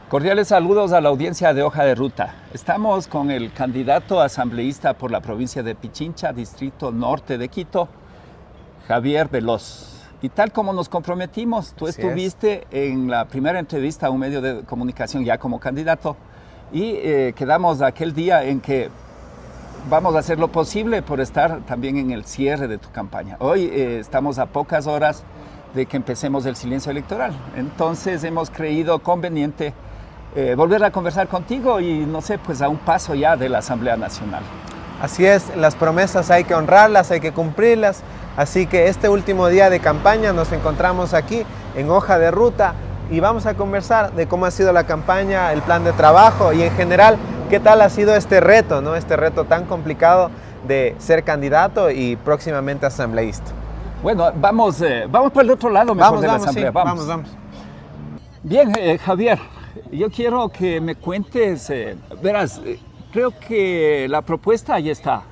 Cordiales saludos a la audiencia de Hoja de Ruta. Estamos con el candidato asambleísta por la provincia de Pichincha, Distrito Norte de Quito, Javier Veloz. Y tal como nos comprometimos, tú estuviste en la primera entrevista a un medio de comunicación ya como candidato y quedamos aquel día en que vamos a hacer lo posible por estar también en el cierre de tu campaña. Hoy estamos a pocas horas de que empecemos el silencio electoral. Entonces hemos creído conveniente volver a conversar contigo y no sé, pues a un paso ya de la Asamblea Nacional. Así es, las promesas hay que honrarlas, hay que cumplirlas. Así que este último día de campaña nos encontramos aquí en Hoja de Ruta y vamos a conversar de cómo ha sido la campaña, el plan de trabajo y en general qué tal ha sido este reto, ¿no? Este reto tan complicado de ser candidato y próximamente asambleísta. Bueno, vamos por el otro lado mejor de la Asamblea. Sí, vamos. Bien, Javier, yo quiero que me cuentes, verás, creo que la propuesta ya está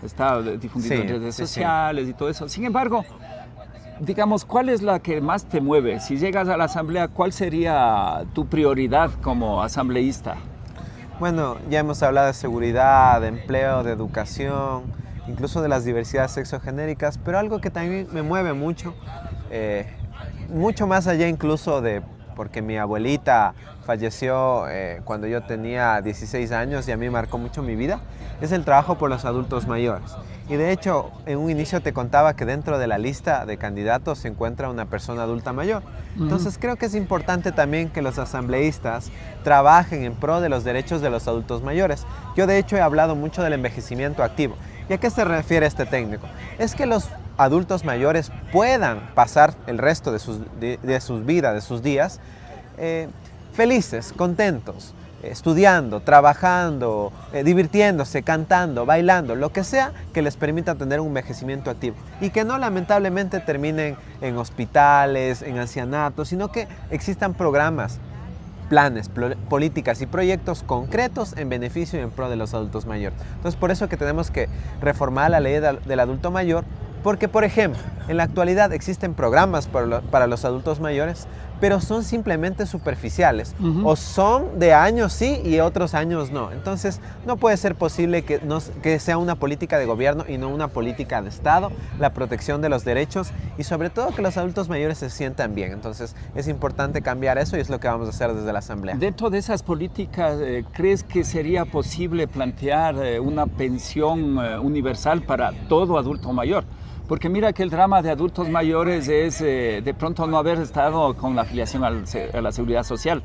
difundida en redes sociales y todo eso. Sin embargo, digamos, ¿cuál es la que más te mueve? Si llegas a la Asamblea, ¿cuál sería tu prioridad como asambleísta? Bueno, ya hemos hablado de seguridad, de empleo, de educación, incluso de las diversidades sexogenéricas, pero algo que también me mueve mucho, mucho más allá incluso de porque mi abuelita falleció cuando yo tenía 16 años y a mí marcó mucho mi vida, es el trabajo por los adultos mayores. Y de hecho, en un inicio te contaba que dentro de la lista de candidatos se encuentra una persona adulta mayor. Entonces creo que es importante también que los asambleístas trabajen en pro de los derechos de los adultos mayores. Yo de hecho he hablado mucho del envejecimiento activo. ¿Y a qué se refiere este técnico? Es que los adultos mayores puedan pasar el resto de sus vidas, de sus días, felices, contentos, estudiando, trabajando, divirtiéndose, cantando, bailando, lo que sea que les permita tener un envejecimiento activo y que no lamentablemente terminen en hospitales, en ancianatos, sino que existan programas, planes, políticas y proyectos concretos en beneficio y en pro de los adultos mayores. Entonces, por eso que tenemos que reformar la ley del adulto mayor, porque, por ejemplo, en la actualidad existen programas para los adultos mayores, pero son simplemente superficiales, o son de años sí y otros años no. Entonces, no puede ser posible que sea una política de gobierno y no una política de Estado, la protección de los derechos y sobre todo que los adultos mayores se sientan bien. Entonces, es importante cambiar eso y es lo que vamos a hacer desde la Asamblea. Dentro de esas políticas, ¿crees que sería posible plantear una pensión universal para todo adulto mayor? Porque mira que el drama de adultos mayores es de pronto no haber estado con la afiliación a la seguridad social.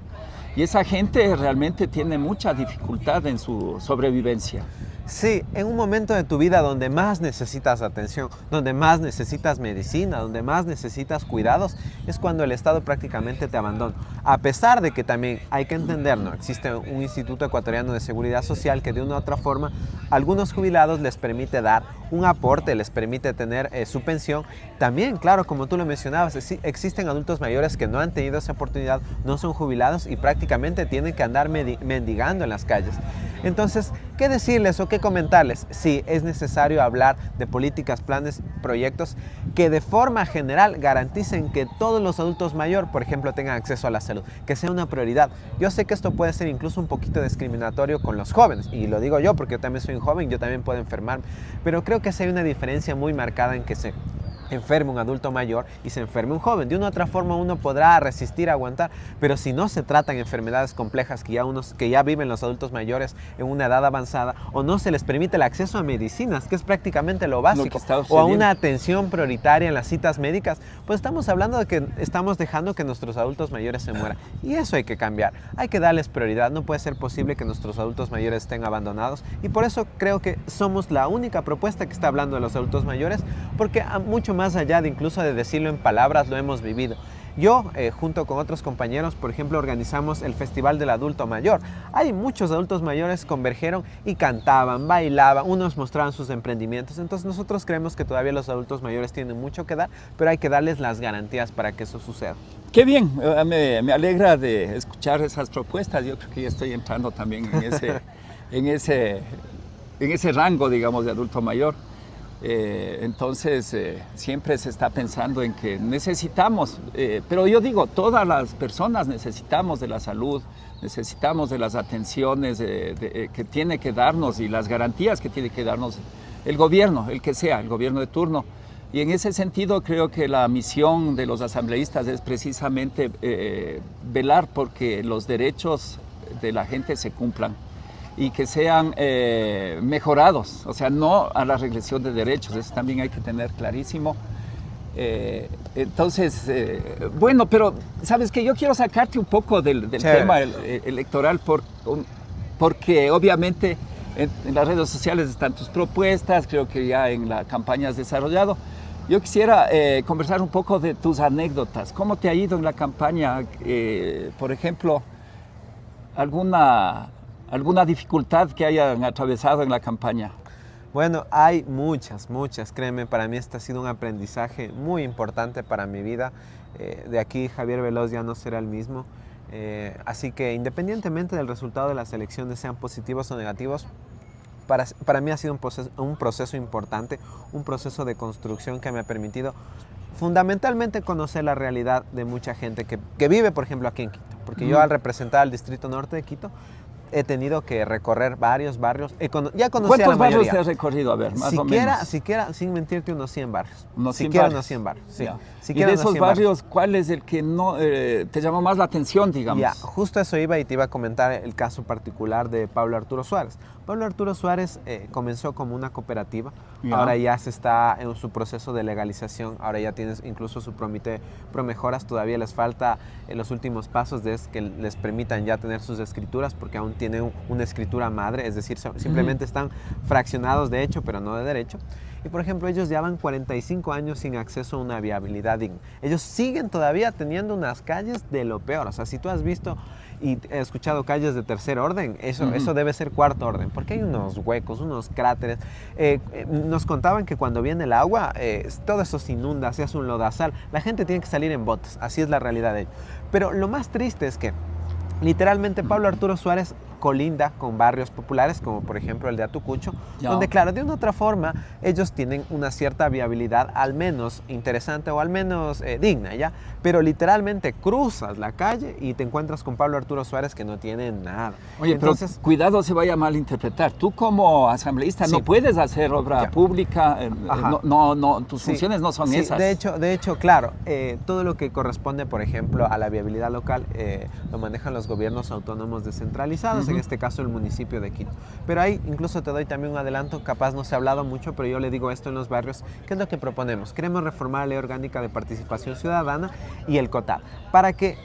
Y esa gente realmente tiene mucha dificultad en su sobrevivencia. Sí, en un momento de tu vida donde más necesitas atención, donde más necesitas medicina, donde más necesitas cuidados, es cuando el Estado prácticamente te abandona. A pesar de que también hay que entender, ¿no? Existe un Instituto Ecuatoriano de Seguridad Social que de una u otra forma a algunos jubilados les permite dar un aporte, les permite tener su pensión. También, claro, como tú lo mencionabas, existen adultos mayores que no han tenido esa oportunidad, no son jubilados y prácticamente tienen que andar mendigando en las calles. Entonces, ¿qué decirles o qué comentarles? Sí, es necesario hablar de políticas, planes, proyectos que de forma general garanticen que todos los adultos mayores, por ejemplo, tengan acceso a la salud, que sea una prioridad. Yo sé que esto puede ser incluso un poquito discriminatorio con los jóvenes, y lo digo yo porque yo también soy un joven, yo también puedo enfermarme, pero creo que sí hay una diferencia muy marcada en que se enferme un adulto mayor y se enferme un joven. De una u otra forma uno podrá resistir, aguantar, pero si no se tratan enfermedades complejas que ya viven los adultos mayores en una edad avanzada, o no se les permite el acceso a medicinas, que es prácticamente lo básico, o a una atención prioritaria en las citas médicas, pues estamos hablando de que estamos dejando que nuestros adultos mayores se mueran. Y eso hay que cambiar, hay que darles prioridad. No puede ser posible que nuestros adultos mayores estén abandonados, y por eso creo que somos la única propuesta que está hablando de los adultos mayores, porque mucho más allá de incluso de decirlo en palabras, lo hemos vivido. Yo, junto con otros compañeros, por ejemplo, organizamos el Festival del Adulto Mayor. Hay muchos adultos mayores convergieron y cantaban, bailaban, unos mostraban sus emprendimientos. Entonces nosotros creemos que todavía los adultos mayores tienen mucho que dar, pero hay que darles las garantías para que eso suceda. Qué bien, me alegra de escuchar esas propuestas. Yo creo que ya estoy entrando también en ese rango, digamos, de adulto mayor. Entonces, siempre se está pensando en que necesitamos, pero yo digo, todas las personas necesitamos de la salud, necesitamos de las atenciones que tiene que darnos y las garantías que tiene que darnos el gobierno, el que sea, el gobierno de turno. Y en ese sentido creo que la misión de los asambleístas es precisamente velar porque los derechos de la gente se cumplan y que sean mejorados, o sea, no a la regresión de derechos, eso también hay que tener clarísimo. Entonces, bueno, pero sabes que yo quiero sacarte un poco del tema electoral porque obviamente en las redes sociales están tus propuestas, creo que ya en la campaña has desarrollado. Yo quisiera conversar un poco de tus anécdotas, cómo te ha ido en la campaña, por ejemplo, alguna dificultad que hayan atravesado en la campaña. Bueno, hay muchas, créeme, para mí este ha sido un aprendizaje muy importante para mi vida. De aquí Javier Veloz ya no será el mismo. Así que independientemente del resultado de las elecciones, sean positivos o negativos, para mí ha sido un proceso importante, un proceso de construcción que me ha permitido fundamentalmente conocer la realidad de mucha gente que vive, por ejemplo, aquí en Quito. Porque yo al representar al Distrito Norte de Quito, he tenido que recorrer varios barrios. Ya conocí a la mayoría. ¿Cuántos barrios te has recorrido? A ver, más o menos. Siquiera, sin mentirte, unos 100 barrios. Unos 100 barrios, sí. Y de esos barrios, ¿cuál es el que no te llamó más la atención, digamos? Ya, justo eso iba y te iba a comentar el caso particular de Pablo Arturo Suárez. Pablo Arturo Suárez comenzó como una cooperativa, ahora ya se está en su proceso de legalización, ahora ya tienes incluso su promejoras, todavía les falta en los últimos pasos de que les permitan ya tener sus escrituras, porque aún tienen una escritura madre, es decir, simplemente están fraccionados de hecho, pero no de derecho. Y por ejemplo, ellos llevan 45 años sin acceso a una viabilidad digna. Ellos siguen todavía teniendo unas calles de lo peor. O sea, si tú has visto y he escuchado calles de tercer orden, eso debe ser cuarto orden, porque hay unos huecos, unos cráteres. Nos contaban que cuando viene el agua, todo eso se inunda, se hace un lodazal. La gente tiene que salir en botes, así es la realidad de ellos. Pero lo más triste es que literalmente Pablo Arturo Suárez colinda con barrios populares, como por ejemplo el de Atucucho, donde claro, de una otra forma, ellos tienen una cierta viabilidad al menos interesante o al menos digna, ¿ya? Pero literalmente cruzas la calle y te encuentras con Pablo Arturo Suárez que no tiene nada. Oye, entonces, pero cuidado se vaya a malinterpretar. Tú como asambleísta no puedes hacer obra pública, tus funciones no son esas. De hecho, claro, todo lo que corresponde, por ejemplo, a la viabilidad local, lo manejan los gobiernos autónomos descentralizados, en este caso el municipio de Quito. Pero ahí incluso te doy también un adelanto, capaz no se ha hablado mucho, pero yo le digo esto en los barrios, ¿qué es lo que proponemos? Queremos reformar la Ley Orgánica de Participación Ciudadana y el COTAD, para que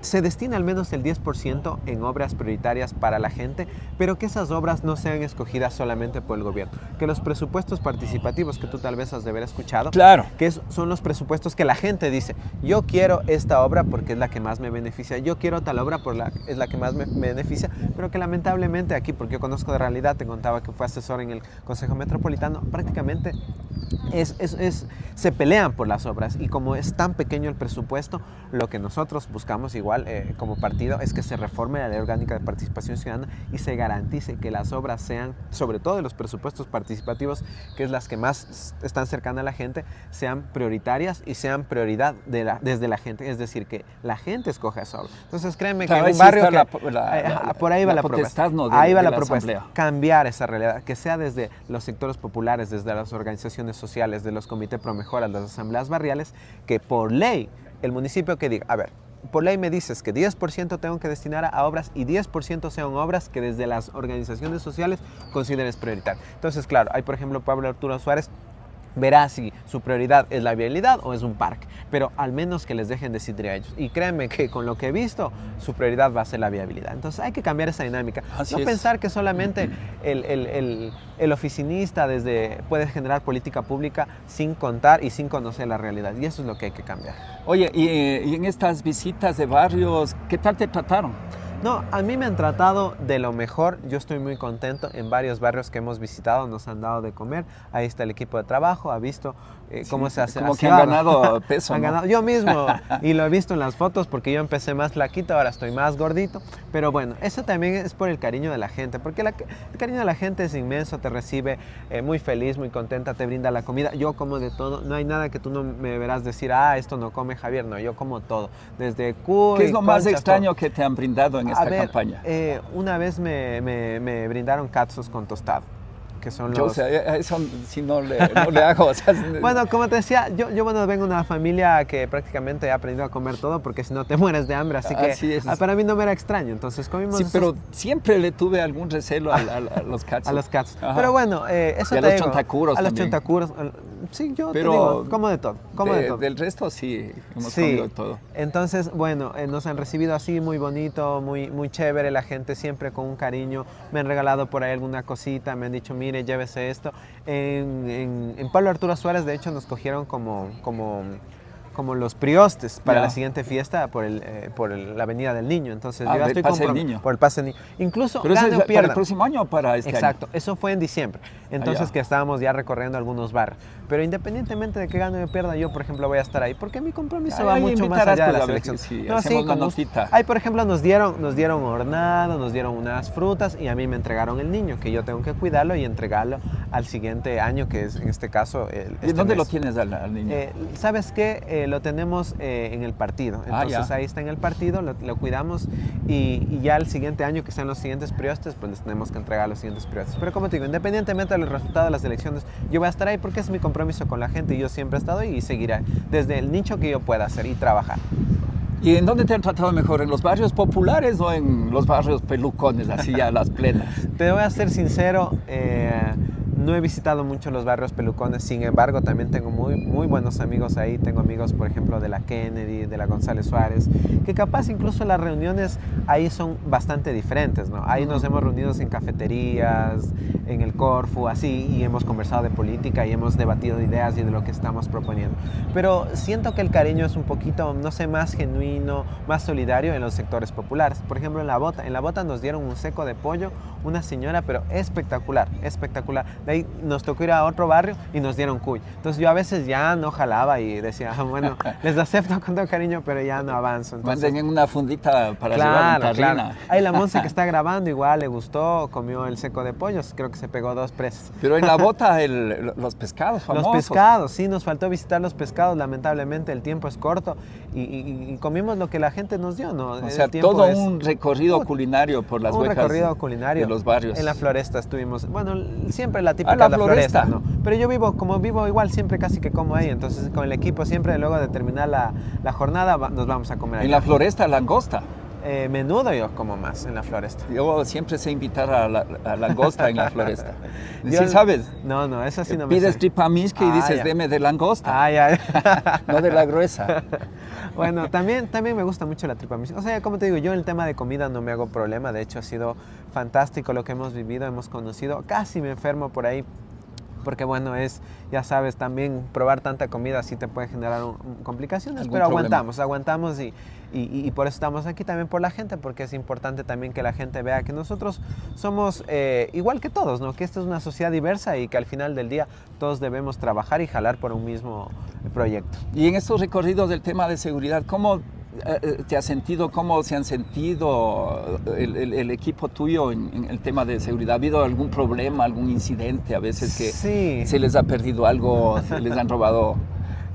se destina al menos el 10% en obras prioritarias para la gente, pero que esas obras no sean escogidas solamente por el gobierno. Que los presupuestos participativos que tú tal vez has de haber escuchado, claro, que son los presupuestos que la gente dice, yo quiero esta obra porque es la que más me beneficia, yo quiero tal obra porque es la que más me beneficia, pero que lamentablemente aquí, porque yo conozco de realidad, te contaba que fue asesor en el Consejo Metropolitano, prácticamente se pelean por las obras, y como es tan pequeño el presupuesto, lo que nosotros buscamos igual como partido es que se reforme la Ley Orgánica de Participación Ciudadana y se garantice que las obras sean, sobre todo de los presupuestos participativos, que es las que más están cercanas a la gente, sean prioritarias y sean prioridad desde la gente, es decir, que la gente escoja esa obra. Entonces créeme que en un barrio por ahí va la propuesta, ahí va la propuesta, cambiar esa realidad, que sea desde los sectores populares, desde las organizaciones sociales, de los comités promejoras, las asambleas barriales, que por ley el municipio que diga, a ver, por ley me dices que 10% tengo que destinar a obras y 10% sean obras que desde las organizaciones sociales consideres prioritarias. Entonces, claro, hay por ejemplo Pablo Arturo Suárez, verá si su prioridad es la vialidad o es un parque, pero al menos que les dejen decidir a ellos. Y créanme que con lo que he visto, su prioridad va a ser la viabilidad. Entonces hay que cambiar esa dinámica. No pensar que solamente el oficinista puede generar política pública sin contar y sin conocer la realidad. Y eso es lo que hay que cambiar. Oye, y en estas visitas de barrios, ¿qué tal te trataron? No, a mí me han tratado de lo mejor, yo estoy muy contento. En varios barrios que hemos visitado nos han dado de comer, ahí está el equipo de trabajo, ha visto cómo se hace. Como que han ganado peso, Han ¿no? ganado, yo mismo, y lo he visto en las fotos porque yo empecé más flaquito, ahora estoy más gordito, pero bueno, eso también es por el cariño de la gente, porque el cariño de la gente es inmenso, te recibe muy feliz, muy contenta, te brinda la comida, yo como de todo, no hay nada que tú no me verás decir, esto no come Javier, no, yo como todo, desde cuy, ¿Qué es lo más conchas, extraño todo. que te han brindado en esta campaña? Una vez me brindaron katsus con tostado, que son Yo, los... o sea, eso sí no le hago. O sea, Bueno, como te decía, yo bueno, vengo de una familia que prácticamente ha aprendido a comer todo porque si no te mueres de hambre, así que así es. para mí no me era extraño, entonces comimos... Sí, pero siempre le tuve algún recelo a los katsu. A los katsus. Ajá. Pero bueno, eso y a te los digo, chontacuros a los también. chontacuros. Sí, yo Pero te digo, como de todo, como de todo. Del resto sí, hemos Sí, comido todo. entonces, bueno, nos han recibido así, muy bonito, muy chévere, la gente siempre con un cariño, me han regalado por ahí alguna cosita, me han dicho, mire, llévese esto. En Pablo Arturo Suárez, de hecho, nos cogieron como los priostes para la siguiente fiesta por la Avenida del Niño. Entonces, yo ya estoy Pase del Niño. por el Pase del Niño. Incluso, Pero eso gane es o pierda. para el próximo año o para este Exacto, año. eso fue en diciembre. Entonces, que estábamos ya recorriendo algunos barrios. Pero independientemente de que gane o pierda, yo, por ejemplo, voy a estar ahí porque mi compromiso va mucho más allá de la selección. Sí, hacemos una notita. Ahí, por ejemplo, nos dieron hornado, nos dieron unas frutas y a mí me entregaron el niño, que yo tengo que cuidarlo y entregarlo al siguiente año, que es en este caso ¿Y dónde lo tienes al niño? ¿Sabes qué? Lo tenemos en el partido. Entonces ahí está en el partido, lo cuidamos y ya el siguiente año, que sean los siguientes priostes, pues les tenemos que entregar los siguientes priostes. Pero como te digo, independientemente del resultado de las elecciones, yo voy a estar ahí porque es mi compromiso con la gente y yo siempre he estado ahí y seguiré desde el nicho que yo pueda hacer y trabajar. ¿Y en dónde te han tratado mejor? ¿En los barrios populares o en los barrios pelucones, así a las plenas? Te voy a ser sincero, no he visitado mucho los barrios pelucones, sin embargo también tengo muy buenos amigos ahí, tengo amigos por ejemplo de la Kennedy, de la González Suárez, que capaz incluso las reuniones ahí son bastante diferentes, ¿no? Ahí nos hemos reunido en cafeterías, en el Corfu, así, y hemos conversado de política y hemos debatido de ideas y de lo que estamos proponiendo. Pero siento que el cariño es un poquito, no sé, más genuino, más solidario en los sectores populares. Por ejemplo, en la Bota nos dieron un seco de pollo, una señora, pero espectacular, espectacular. De ahí nos tocó ir a otro barrio y nos dieron cuy. Entonces yo a veces ya no jalaba y decía, bueno, les acepto con todo cariño, pero ya no avanzo. Entonces, manden una fundita para llevar en tarrina. Claro. Ahí la Monse que está grabando igual le gustó, comió el seco de pollos, creo que se pegó 2 presas. Pero en la Bota los pescados famosos. Los pescados, sí, nos faltó visitar los pescados, lamentablemente el tiempo es corto y comimos lo que la gente nos dio, ¿no? O sea, todo un recorrido culinario por las huecas culinario de los barrios. En la Floresta estuvimos, bueno, siempre la típica la de la Floresta, ¿no? Pero yo como vivo igual, siempre casi que como ahí, entonces con el equipo siempre luego de terminar la jornada nos vamos a comer allá. En la Floresta, langosta. Menudo yo como más en la Floresta. Yo siempre sé invitar a langosta en la Floresta. ¿Sí sabes? No, eso sí no me Pides sé. tripamisque y dices, ya. deme de langosta. Ya. No de la gruesa. Bueno, también me gusta mucho la tripamisque. O sea, como te digo, yo en el tema de comida no me hago problema. De hecho, ha sido fantástico lo que hemos vivido, hemos conocido. Casi me enfermo por ahí. Porque bueno, ya sabes, también probar tanta comida sí te puede generar complicaciones, pero aguantamos y por eso estamos aquí también por la gente, porque es importante también que la gente vea que nosotros somos igual que todos, ¿no? Que esta es una sociedad diversa y que al final del día todos debemos trabajar y jalar por un mismo proyecto. Y en estos recorridos del tema de seguridad, ¿cómo te has sentido, cómo se han sentido el equipo tuyo en el tema de seguridad? ¿Ha habido algún problema, algún incidente a veces que se les ha perdido algo, se les han robado?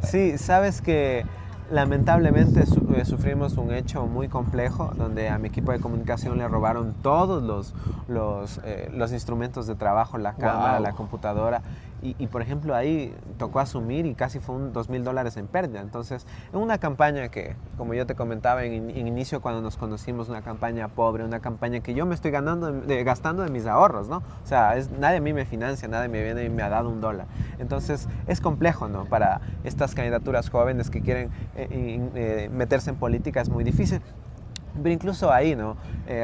Sí, sabes que lamentablemente sufrimos un hecho muy complejo donde a mi equipo de comunicación le robaron todos los instrumentos de trabajo, la cámara, la computadora. Y por ejemplo ahí tocó asumir y casi fue $2,000 en pérdida. Entonces, en una campaña que, como yo te comentaba en inicio cuando nos conocimos, una campaña pobre, una campaña que yo me estoy gastando de mis ahorros, ¿no? O sea, nadie a mí me financia, nadie me viene y me ha dado $1. Entonces, es complejo, ¿no? Para estas candidaturas jóvenes que quieren meterse en política es muy difícil. Pero incluso ahí, ¿no?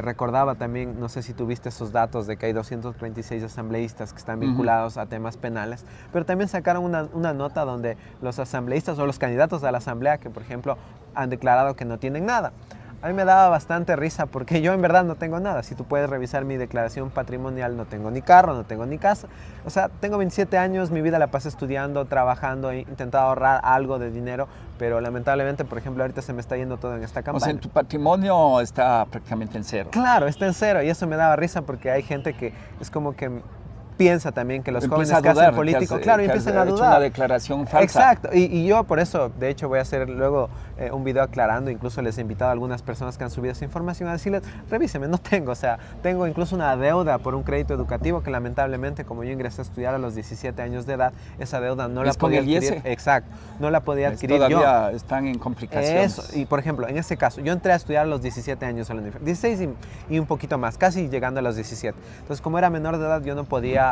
Recordaba también, no sé si tuviste esos datos de que hay 236 asambleístas que están vinculados a temas penales, pero también sacaron una nota donde los asambleístas o los candidatos a la asamblea que, por ejemplo, han declarado que no tienen nada. A mí me daba bastante risa porque yo en verdad no tengo nada. Si tú puedes revisar mi declaración patrimonial, no tengo ni carro, no tengo ni casa. O sea, tengo 27 años, mi vida la pasé estudiando, trabajando, he intentado ahorrar algo de dinero, pero lamentablemente, por ejemplo, ahorita se me está yendo todo en esta campaña. O sea, en tu patrimonio está prácticamente en cero. Claro, está en cero y eso me daba risa porque hay gente que es como que piensa también que los jóvenes Empieza a que dudar, hacen político, claro, y que empiezan has a hecho dudar. una declaración falsa. Exacto, y yo por eso, de hecho, voy a hacer luego un video aclarando, incluso les he invitado a algunas personas que han subido esa información a decirles, revíseme, no tengo, o sea, tengo incluso una deuda por un crédito educativo que lamentablemente, como yo ingresé a estudiar a los 17 años de edad, esa deuda no la podía adquirir. Exacto, no la podía adquirir yo. Todavía están en complicaciones. Eso, y por ejemplo, en este caso, yo entré a estudiar a los 17 años a la universidad, 16 y un poquito más, casi llegando a los 17. Entonces, como era menor de edad, yo no podía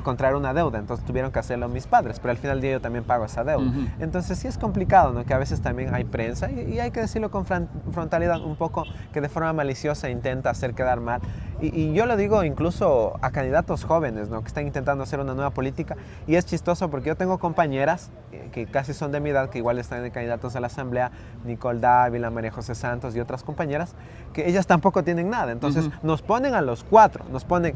contraer una deuda, entonces tuvieron que hacerlo mis padres, pero al final del día yo también pago esa deuda. Entonces sí es complicado, ¿no? Que a veces también hay prensa y hay que decirlo con frontalidad un poco, que de forma maliciosa intenta hacer quedar mal. Y yo lo digo incluso a candidatos jóvenes, ¿no? Que están intentando hacer una nueva política, y es chistoso porque yo tengo compañeras que casi son de mi edad, que igual están de candidatos a la asamblea, Nicole Dávila, María José Santos y otras compañeras, que ellas tampoco tienen nada. Entonces nos ponen a los cuatro, nos ponen...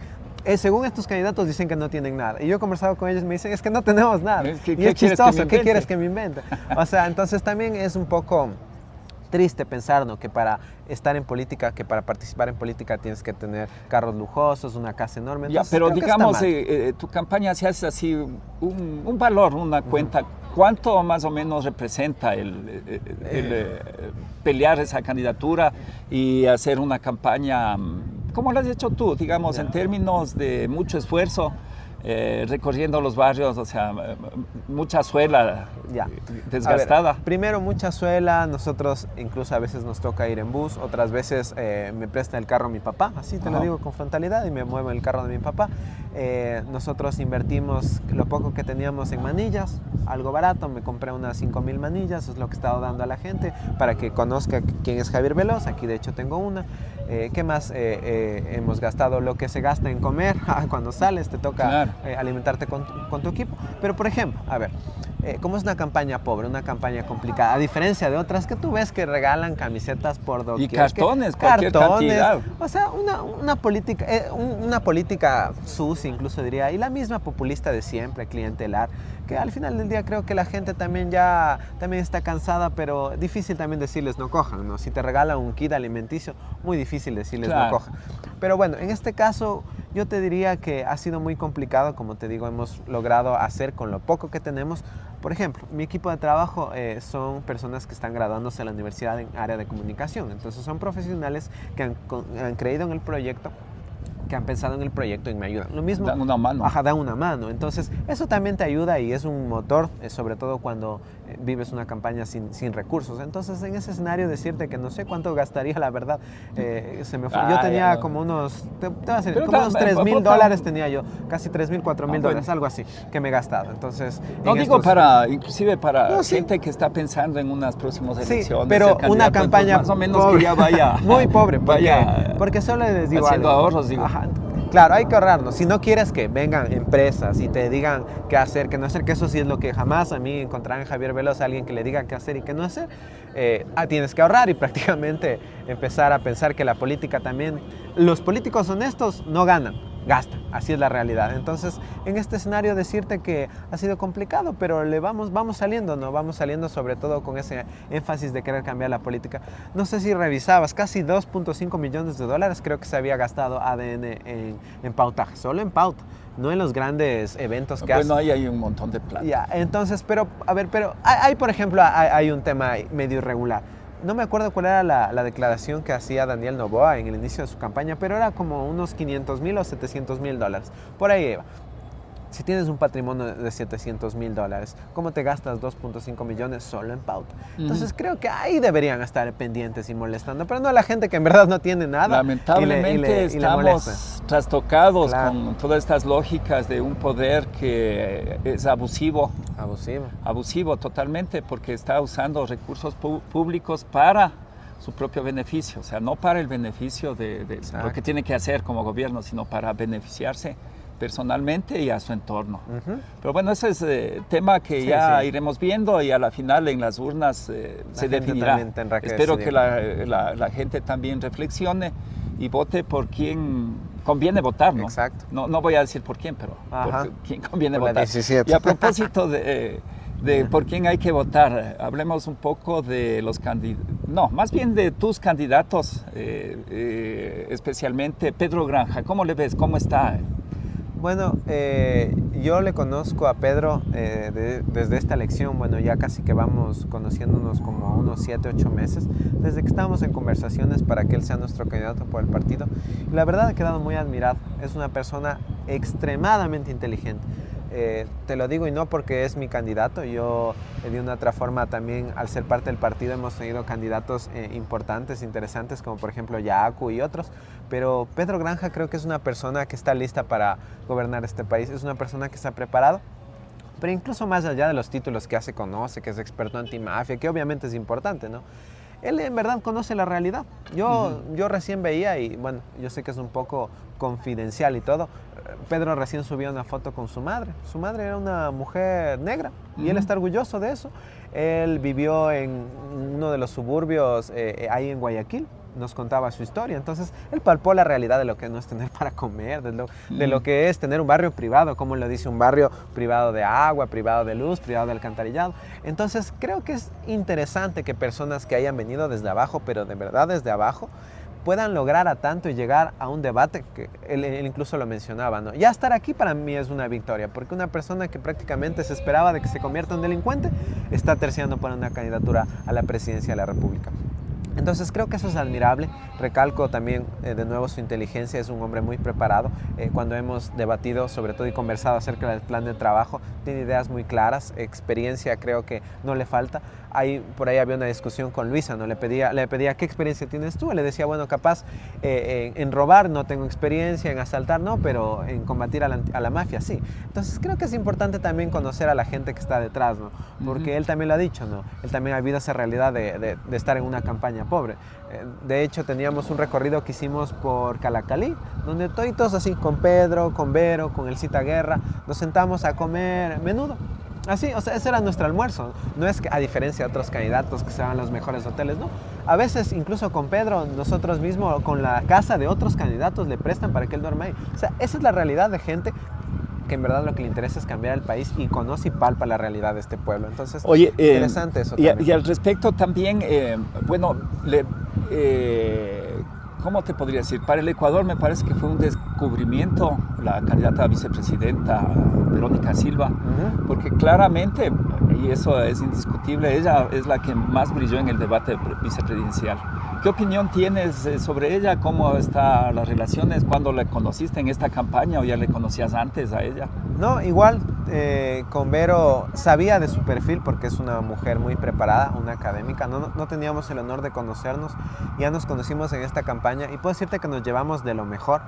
según estos candidatos dicen que no tienen nada. Y yo he conversado con ellos y me dicen, es que no tenemos nada. Y es chistoso, ¿qué quieres que me invente? O sea, entonces también es un poco triste pensar, ¿no? Que para estar en política, que para participar en política tienes que tener carros lujosos, una casa enorme. Entonces, ya, pero digamos, tu campaña, si haces así un valor, una cuenta, ¿cuánto más o menos representa el pelear esa candidatura y hacer una campaña? ¿Cómo lo has hecho tú, digamos, en términos de mucho esfuerzo, recorriendo los barrios, o sea, mucha suela desgastada? Ver, primero, mucha suela, nosotros incluso a veces nos toca ir en bus, otras veces me presta el carro mi papá, así te lo digo con frontalidad, y me muevo en el carro de mi papá. Nosotros invertimos lo poco que teníamos en manillas, algo barato, me compré unas 5,000 manillas, es lo que he estado dando a la gente para que conozca quién es Javier Veloz, aquí de hecho tengo una. ¿Qué más hemos gastado? Lo que se gasta en comer, cuando sales te toca alimentarte con tu equipo. Pero por ejemplo, a ver, como es una campaña pobre, una campaña complicada, a diferencia de otras que tú ves que regalan camisetas por doquier. Y cartones, cualquier cantidad. O sea, una política sucia, incluso diría, y la misma populista de siempre, clientelar, que al final del día creo que la gente también está cansada, pero difícil también decirles no cojan, ¿no? Si te regalan un kit alimenticio, muy difícil decirles no cojan. Pero bueno, en este caso yo te diría que ha sido muy complicado, como te digo, hemos logrado hacer con lo poco que tenemos. Por ejemplo, mi equipo de trabajo son personas que están graduándose en la universidad en área de comunicación, entonces son profesionales que han creído en el proyecto, que han pensado en el proyecto y me ayudan. Lo mismo, dan una mano. Dan una mano. Entonces, eso también te ayuda y es un motor, sobre todo cuando vives una campaña sin recursos. Entonces, en ese escenario, decirte que no sé cuánto gastaría, la verdad, se me fue. Yo tenía como unos, como unos $3,000 tenía yo, casi $3,000, $4,000, algo así, que me he gastado. Entonces, no digo inclusive para gente que está pensando en unas próximas elecciones. Pero una campaña más o menos pobre, que ya vaya muy pobre, porque solo les digo haciendo algo. Ahorros, digo. Claro, hay que ahorrarnos. Si no quieres que vengan empresas y te digan qué hacer, qué no hacer, que eso sí es lo que jamás a mí encontrarán en Javier Veloz, alguien que le diga qué hacer y qué no hacer, tienes que ahorrar y prácticamente empezar a pensar que la política también, los políticos honestos no ganan, gastan, así es la realidad. Entonces, en este escenario decirte que ha sido complicado, pero vamos saliendo, ¿no? Vamos saliendo sobre todo con ese énfasis de querer cambiar la política. No sé si revisabas, casi $2.5 millones creo que se había gastado ADN en pautaje, solo en pauta, no en los grandes eventos que hacen. Bueno, ahí hay un montón de plata. Ya, entonces, pero hay por ejemplo, hay un tema medio irregular. No me acuerdo cuál era la declaración que hacía Daniel Noboa en el inicio de su campaña, pero era como unos $500,000 o $700,000. Por ahí iba. Si tienes un patrimonio de $700,000, ¿cómo te gastas 2.5 millones solo en pauta? Entonces creo que ahí deberían estar pendientes y molestando, pero no a la gente que en verdad no tiene nada. Lamentablemente estamos trastocados con todas estas lógicas de un poder que es abusivo. Abusivo totalmente, porque está usando recursos públicos para su propio beneficio, o sea, no para el beneficio de lo que tiene que hacer como gobierno, sino para beneficiarse personalmente y a su entorno. Ujú. Pero bueno, ese es tema que Sí, ya sí. iremos viendo y a la final en las urnas se gente definirá. también tendrá que Espero que decidir. la gente también reflexione y vote por quien conviene votar, ¿no? Exacto. No voy a decir por quién, pero Ajá. por quién conviene Por la votar. 17. Y a propósito de por quién hay que votar, hablemos un poco de los candidatos, no, más bien de tus candidatos, especialmente Pedro Granja. ¿Cómo le ves? ¿Cómo está? Bueno, yo le conozco a Pedro desde esta elección, bueno, ya casi que vamos conociéndonos como unos 7, 8 meses, desde que estábamos en conversaciones para que él sea nuestro candidato por el partido. Y la verdad he quedado muy admirado, es una persona extremadamente inteligente. Te lo digo y no porque es mi candidato, yo de una otra forma también al ser parte del partido hemos tenido candidatos importantes, interesantes, como por ejemplo Yacu y otros, pero Pedro Granja creo que es una persona que está lista para gobernar este país, es una persona que está preparado, pero incluso más allá de los títulos que ya se conoce, que es experto antimafia, que obviamente es importante, ¿no? Él en verdad conoce la realidad. Yo recién veía, y bueno, yo sé que es un poco confidencial y todo, Pedro recién subió una foto con su madre. Su madre era una mujer negra y él está orgulloso de eso. Él vivió en uno de los suburbios ahí en Guayaquil. Nos contaba su historia, entonces él palpó la realidad de lo que no es tener para comer, de lo que es tener un barrio privado, como lo dice, un barrio privado de agua, privado de luz, privado de alcantarillado. Entonces creo que es interesante que personas que hayan venido desde abajo, pero de verdad desde abajo, puedan lograr a tanto y llegar a un debate que él incluso lo mencionaba, ¿no? Ya estar aquí para mí es una victoria, porque una persona que prácticamente se esperaba de que se convierta en delincuente está terciando para una candidatura a la presidencia de la República. Entonces creo que eso es admirable. Recalco también de nuevo su inteligencia, es un hombre muy preparado. Cuando hemos debatido sobre todo y conversado acerca del plan de trabajo, tiene ideas muy claras, experiencia creo que no le falta. Por ahí había una discusión con Luisa, ¿no? Le pedía ¿qué experiencia tienes tú? Le decía, bueno, capaz en robar no tengo experiencia, en asaltar no, pero en combatir a la mafia sí. Entonces creo que es importante también conocer a la gente que está detrás, ¿no? Porque él también lo ha dicho, ¿no? Él también ha vivido esa realidad de estar en una campaña pobre. De hecho, teníamos un recorrido que hicimos por Calacalí, donde todos así, con Pedro, con Vero, con Elcita Guerra, nos sentamos a comer menudo. Así, o sea, ese era nuestro almuerzo. No es que, a diferencia de otros candidatos que se van a los mejores hoteles, no. A veces, incluso con Pedro, nosotros mismos, con la casa de otros candidatos, le prestan para que él duerma ahí. O sea, esa es la realidad de gente que en verdad lo que le interesa es cambiar el país y conoce y palpa la realidad de este pueblo. Entonces, oye, interesante eso también. Y al respecto también, bueno, ¿cómo te podría decir? Para el Ecuador me parece que fue un descubrimiento la candidata a vicepresidenta Verónica Silva, porque claramente, y eso es indiscutible, ella es la que más brilló en el debate vicepresidencial. ¿Qué opinión tienes sobre ella? ¿Cómo están las relaciones? ¿Cuándo la conociste en esta campaña o ya le conocías antes a ella? No, igual con Vero sabía de su perfil porque es una mujer muy preparada, una académica. No teníamos el honor de conocernos, ya nos conocimos en esta campaña y puedo decirte que nos llevamos de lo mejor.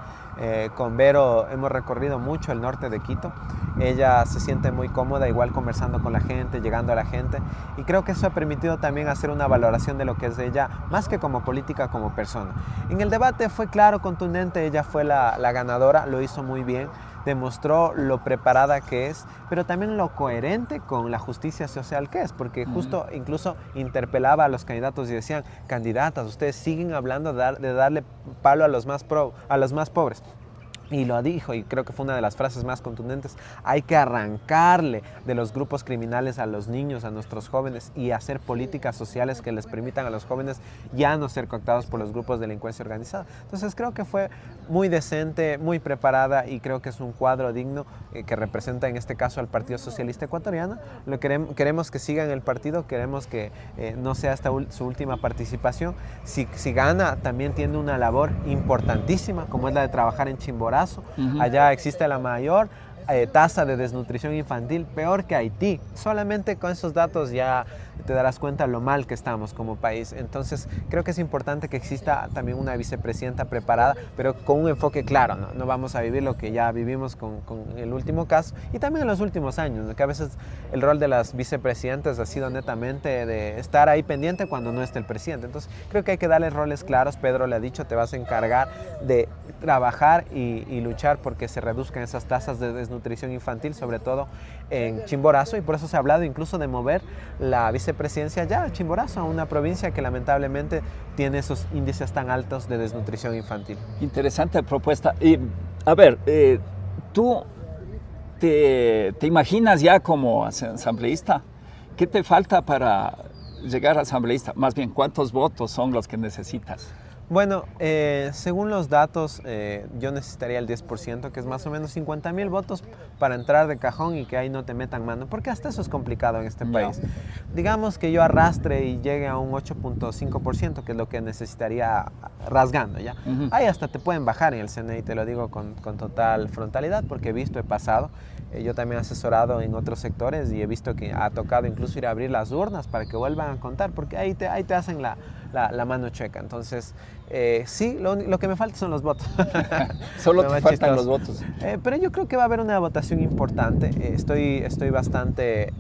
Con Vero hemos recorrido mucho el norte de Quito. Ella se siente muy cómoda, igual conversando con la gente, llegando a la gente, y creo que eso ha permitido también hacer una valoración de lo que es ella, más que como política, como persona. En el debate fue claro, contundente, ella fue la ganadora, lo hizo muy bien, demostró lo preparada que es, pero también lo coherente con la justicia social que es, porque justo incluso interpelaba a los candidatos y decían, candidatas, ustedes siguen hablando de darle palo a los más pobres. Y lo dijo, y creo que fue una de las frases más contundentes, hay que arrancarle de los grupos criminales a los niños, a nuestros jóvenes, y hacer políticas sociales que les permitan a los jóvenes ya no ser cooptados por los grupos de delincuencia organizada. Entonces creo que fue muy decente, muy preparada, y creo que es un cuadro digno que representa en este caso al Partido Socialista Ecuatoriano. Queremos que siga en el partido, queremos que no sea esta su última participación. Si gana, también tiene una labor importantísima, como es la de trabajar en Chimborazo. Allá existe la mayor tasa de desnutrición infantil, peor que Haití. Solamente con esos datos ya te darás cuenta lo mal que estamos como país. Entonces creo que es importante que exista también una vicepresidenta preparada, pero con un enfoque claro, ¿no? No vamos a vivir lo que ya vivimos con el último caso y también en los últimos años, ¿no? Que a veces el rol de las vicepresidentas ha sido netamente de estar ahí pendiente cuando no esté el presidente. Entonces creo que hay que darles roles claros. Pedro le ha dicho, te vas a encargar de trabajar y luchar porque se reduzcan esas tasas de desnutrición infantil, sobre todo en Chimborazo, y por eso se ha hablado incluso de mover la vicepresidencia ya a Chimborazo, a una provincia que lamentablemente tiene esos índices tan altos de desnutrición infantil. Interesante propuesta. Y, a ver, tú te imaginas ya como asambleísta. ¿Qué te falta para llegar a asambleísta? Más bien, ¿cuántos votos son los que necesitas? Bueno, según los datos, yo necesitaría el 10%, que es más o menos 50.000 votos para entrar de cajón y que ahí no te metan mano, porque hasta eso es complicado en este país. Digamos que yo arrastre y llegue a un 8.5%, que es lo que necesitaría rasgando, ¿ya? Ahí hasta te pueden bajar en el CNE, y te lo digo con total frontalidad, porque he visto, he pasado. Yo también he asesorado en otros sectores y he visto que ha tocado incluso ir a abrir las urnas para que vuelvan a contar, porque ahí te hacen la mano chueca. Entonces, sí, lo que me falta son los votos. Solo te faltan los votos. Pero yo creo que va a haber una votación importante. Estoy bastante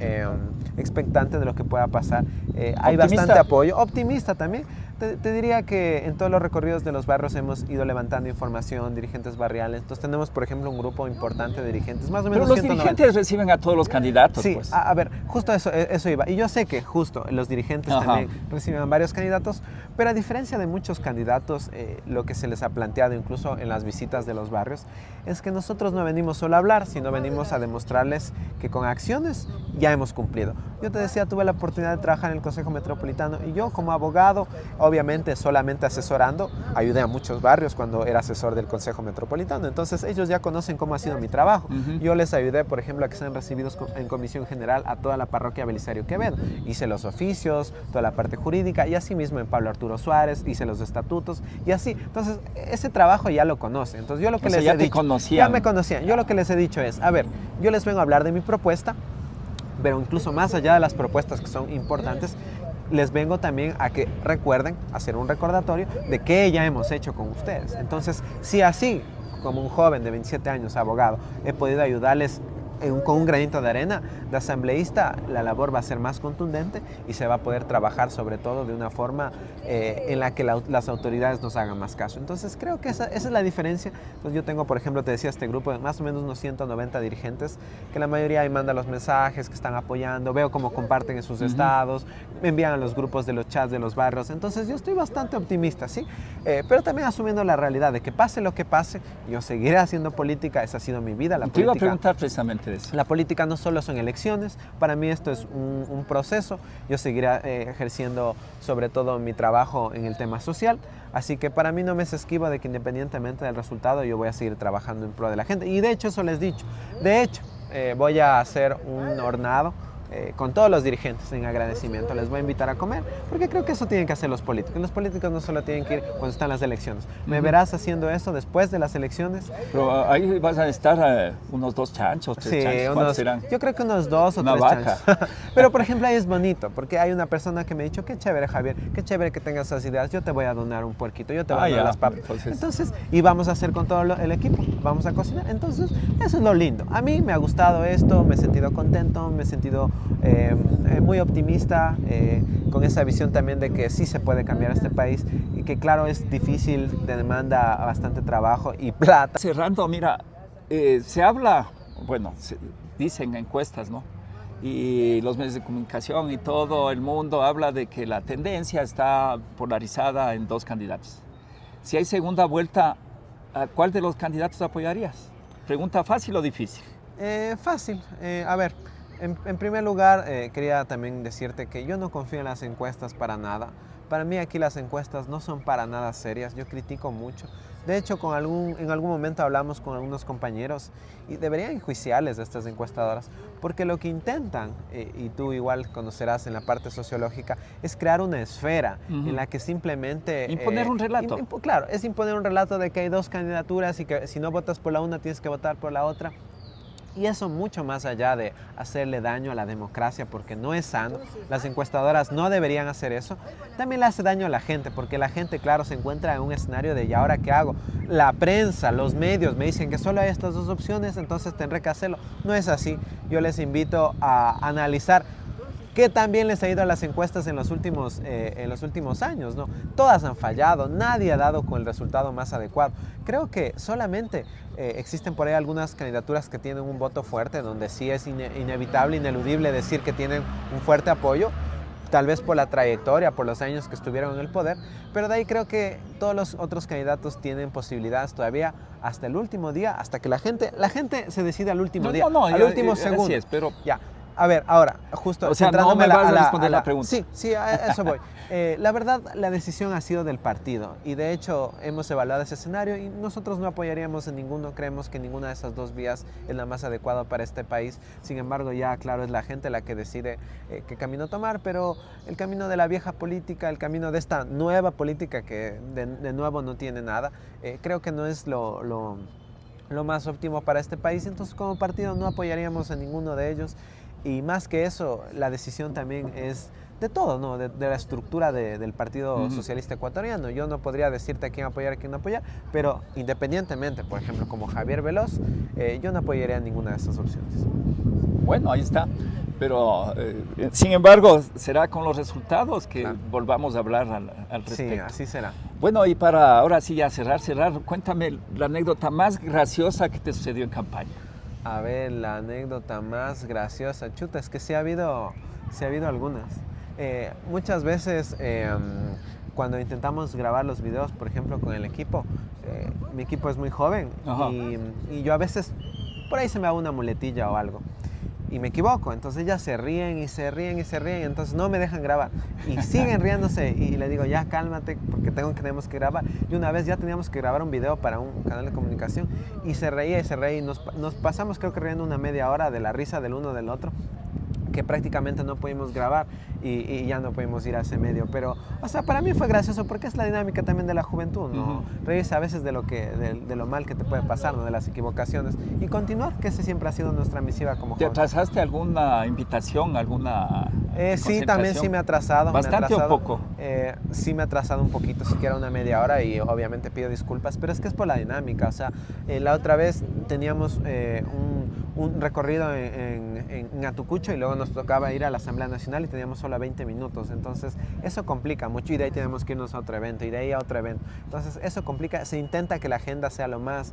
expectante de lo que pueda pasar. Hay bastante apoyo. Optimista también. Te diría que en todos los recorridos de los barrios hemos ido levantando información, dirigentes barriales. Entonces tenemos, por ejemplo, un grupo importante de dirigentes, más o menos. Pero los dirigentes reciben a todos los candidatos. Sí, pues. a ver, justo eso iba. Y yo sé que justo los dirigentes también reciben a varios candidatos, pero a diferencia de muchos candidatos, lo que se les ha planteado incluso en las visitas de los barrios es que nosotros no venimos solo a hablar, sino venimos a demostrarles que con acciones ya hemos cumplido. Yo te decía, tuve la oportunidad de trabajar en el Consejo Metropolitano y yo como abogado, obviamente solamente asesorando, ayudé a muchos barrios cuando era asesor del Consejo Metropolitano. Entonces ellos ya conocen cómo ha sido mi trabajo. Yo les ayudé, por ejemplo, a que sean recibidos en comisión general a toda la parroquia Belisario Quevedo. Hice los oficios, toda la parte jurídica y así mismo en Pablo Arturo Suárez, hice los estatutos y así. Entonces ese trabajo ya lo conocen. Entonces yo lo que les he dicho, ya me conocían. Yo lo que les he dicho es, a ver, yo les vengo a hablar de mi propuesta, pero incluso más allá de las propuestas que son importantes, les vengo también a que recuerden, hacer un recordatorio de qué ya hemos hecho con ustedes. Entonces, si así, como un joven de 27 años, abogado, he podido ayudarles con un granito de arena de asambleísta, la labor va a ser más contundente y se va a poder trabajar sobre todo de una forma en la que las autoridades nos hagan más caso. Entonces creo que esa es la diferencia. Entonces, yo tengo, por ejemplo, te decía, este grupo de más o menos unos 190 dirigentes, que la mayoría ahí manda los mensajes, que están apoyando, veo cómo comparten en sus estados, me envían a los grupos de los chats de los barrios. Entonces yo estoy bastante optimista, ¿sí? Pero también asumiendo la realidad de que pase lo que pase, yo seguiré haciendo política, esa ha sido mi vida. Te iba a preguntar precisamente de eso. La política no solo son elecciones, para mí esto es un proceso. Yo seguiré ejerciendo sobre todo mi trabajo en el tema social, así que para mí no me es esquivo de que independientemente del resultado yo voy a seguir trabajando en pro de la gente. Y de hecho eso les he dicho, de hecho voy a hacer un hornado con todos los dirigentes en agradecimiento. Les voy a invitar a comer, porque creo que eso tienen que hacer los políticos. Los políticos no solo tienen que ir cuando están las elecciones. Me verás haciendo eso después de las elecciones. Pero ahí vas a estar unos 2 chanchos, 3 chanchos. ¿Cuántos serán? Yo creo que unos 2 o 3 vaca. chanchos. Pero por ejemplo ahí es bonito, porque hay una persona que me ha dicho, qué chévere Javier, qué chévere que tengas esas ideas, yo te voy a donar un puerquito, yo te voy a donar las papas. Entonces, y vamos a hacer con todo el equipo, vamos a cocinar. Entonces, eso es lo lindo. A mí me ha gustado esto, me he sentido contento, me he sentido muy optimista, con esa visión también de que sí se puede cambiar este país y que claro es difícil, demanda bastante trabajo y plata. Cerrando, mira, se habla, bueno, dicen encuestas, ¿no? Y los medios de comunicación y todo el mundo habla de que la tendencia está polarizada en 2 candidatos. Si hay segunda vuelta, ¿a cuál de los candidatos apoyarías? ¿Pregunta fácil o difícil? Fácil. A ver, en primer lugar, quería también decirte que yo no confío en las encuestas para nada. Para mí aquí las encuestas no son para nada serias, yo critico mucho. De hecho, en algún momento hablamos con algunos compañeros y deberían enjuiciarles a estas encuestadoras, porque lo que intentan, y tú igual conocerás en la parte sociológica, es crear una esfera en la que simplemente... Imponer un relato. Claro, es imponer un relato de que hay 2 candidaturas y que si no votas por la una tienes que votar por la otra. Y eso mucho más allá de hacerle daño a la democracia, porque no es sano. Las encuestadoras no deberían hacer eso. También le hace daño a la gente, porque la gente, claro, se encuentra en un escenario de ¿y ahora qué hago? La prensa, los medios me dicen que solo hay estas dos opciones, entonces tendré que hacerlo. No es así. Yo les invito a analizar qué tan bien les ha ido a las encuestas en los últimos años, ¿no? Todas han fallado, nadie ha dado con el resultado más adecuado. Creo que solamente existen por ahí algunas candidaturas que tienen un voto fuerte, donde sí es inevitable, ineludible decir que tienen un fuerte apoyo, tal vez por la trayectoria, por los años que estuvieron en el poder, pero de ahí creo que todos los otros candidatos tienen posibilidades todavía hasta el último día, hasta que la gente se decide al último día, al último segundo. Así es, pero... Ya. A ver, ahora, justo... O sea, no me vas a responder la pregunta. Sí, a eso voy. La verdad, la decisión ha sido del partido y de hecho hemos evaluado ese escenario y nosotros no apoyaríamos en ninguno, creemos que ninguna de esas dos vías es la más adecuada para este país. Sin embargo, ya claro, es la gente la que decide qué camino tomar, pero el camino de la vieja política, el camino de esta nueva política que de nuevo no tiene nada, creo que no es lo más óptimo para este país. Entonces, como partido no apoyaríamos a ninguno de ellos. Y más que eso, la decisión también es de todo, ¿no? De la estructura del Partido Socialista Ecuatoriano. Yo no podría decirte a quién apoyar, a quién no apoyar, pero independientemente, por ejemplo, como Javier Veloz, yo no apoyaría ninguna de esas opciones. Bueno, ahí está. Pero, sin embargo, será con los resultados que volvamos a hablar al respecto. Sí, así será. Bueno, y para ahora sí ya cerrar, cuéntame la anécdota más graciosa que te sucedió en campaña. A ver, la anécdota más graciosa, chuta, es que sí ha habido algunas. Muchas veces cuando intentamos grabar los videos, por ejemplo, con el equipo, mi equipo es muy joven y yo a veces por ahí se me da una muletilla o algo y me equivoco, entonces ya se ríen y se ríen y se ríen, entonces no me dejan grabar y siguen riéndose y le digo ya cálmate porque tenemos que grabar. Y una vez ya teníamos que grabar un video para un canal de comunicación y se reía y nos pasamos creo que riendo una media hora de la risa del uno del otro, que prácticamente no pudimos grabar y ya no pudimos ir a ese medio. Pero, o sea, para mí fue gracioso porque es la dinámica también de la juventud, ¿no? Reírse a veces de lo mal que te puede pasar, ¿no? De las equivocaciones. Y continuar, que ese siempre ha sido nuestra misiva como ¿Te jóvenes. atrasaste alguna invitación, alguna Sí, también sí me ha atrasado. ¿Bastante o poco? Sí me ha atrasado un poquito, siquiera una media hora y obviamente pido disculpas, pero es que es por la dinámica. O sea, la otra vez teníamos un recorrido en Atucucho y luego nos tocaba ir a la Asamblea Nacional y teníamos solo 20 minutos, entonces eso complica mucho y de ahí tenemos que irnos a otro evento y de ahí a otro evento, entonces eso complica. Se intenta que la agenda sea lo más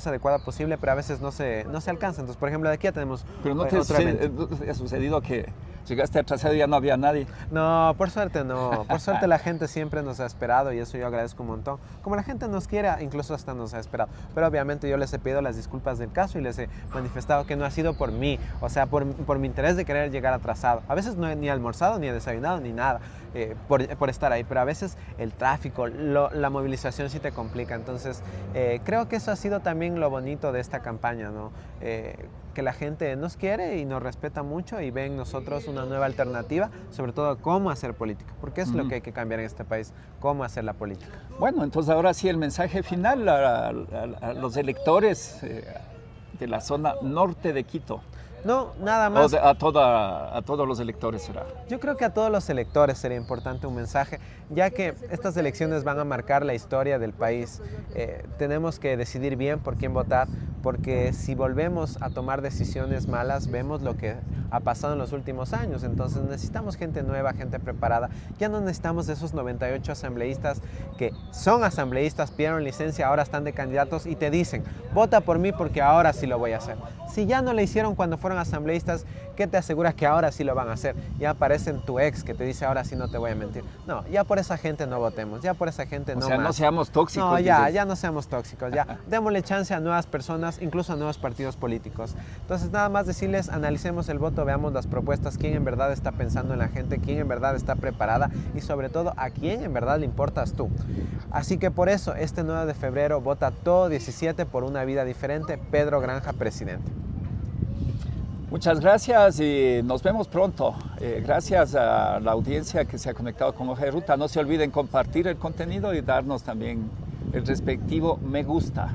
adecuada posible, pero a veces no se alcanza. Entonces, por ejemplo, de aquí ya tenemos pero otro evento. ¿No te ha sucedido que llegaste atrasado y ya no había nadie? No, por suerte no. Por suerte la gente siempre nos ha esperado y eso yo agradezco un montón. Como la gente nos quiera, incluso hasta nos ha esperado. Pero obviamente yo les he pedido las disculpas del caso y les he manifestado que no ha sido por mí, o sea, por mi interés de querer llegar atrasado. A veces no he ni almorzado, ni he desayunado, ni nada por estar ahí, pero a veces el tráfico, la movilización sí te complica. Entonces, creo que eso ha sido también lo bonito de esta campaña, ¿no? Que la gente nos quiere y nos respeta mucho y ve en nosotros una nueva alternativa, sobre todo cómo hacer política, porque es lo que hay que cambiar en este país, cómo hacer la política. Bueno, entonces ahora sí el mensaje final a los electores de la zona norte de Quito. No, nada más. O a todos los electores será. Yo creo que a todos los electores sería importante un mensaje, ya que estas elecciones van a marcar la historia del país. Tenemos que decidir bien por quién votar, porque si volvemos a tomar decisiones malas, vemos lo que ha pasado en los últimos años. Entonces necesitamos gente nueva, gente preparada. Ya no necesitamos de esos 98 asambleístas que son asambleístas, pidieron licencia, ahora están de candidatos y te dicen, vota por mí porque ahora sí lo voy a hacer. Si ya no lo hicieron cuando fueron asambleístas, ¿qué te asegura que ahora sí lo van a hacer? Ya aparecen tu ex que te dice, ahora sí no te voy a mentir. No, ya por esa gente no votemos, ya por esa gente no más. O sea, no seamos tóxicos. No, ya no seamos tóxicos, ya. Démosle chance a nuevas personas, incluso a nuevos partidos políticos. Entonces, nada más decirles, analicemos el voto, veamos las propuestas, quién en verdad está pensando en la gente, quién en verdad está preparada y sobre todo, a quién en verdad le importas tú. Así que por eso, este 9 de febrero, vota todo 17 por una vida diferente, Pedro Granja, presidente. Muchas gracias y nos vemos pronto. Gracias a la audiencia que se ha conectado con Hoja de Ruta. No se olviden compartir el contenido y darnos también el respectivo me gusta.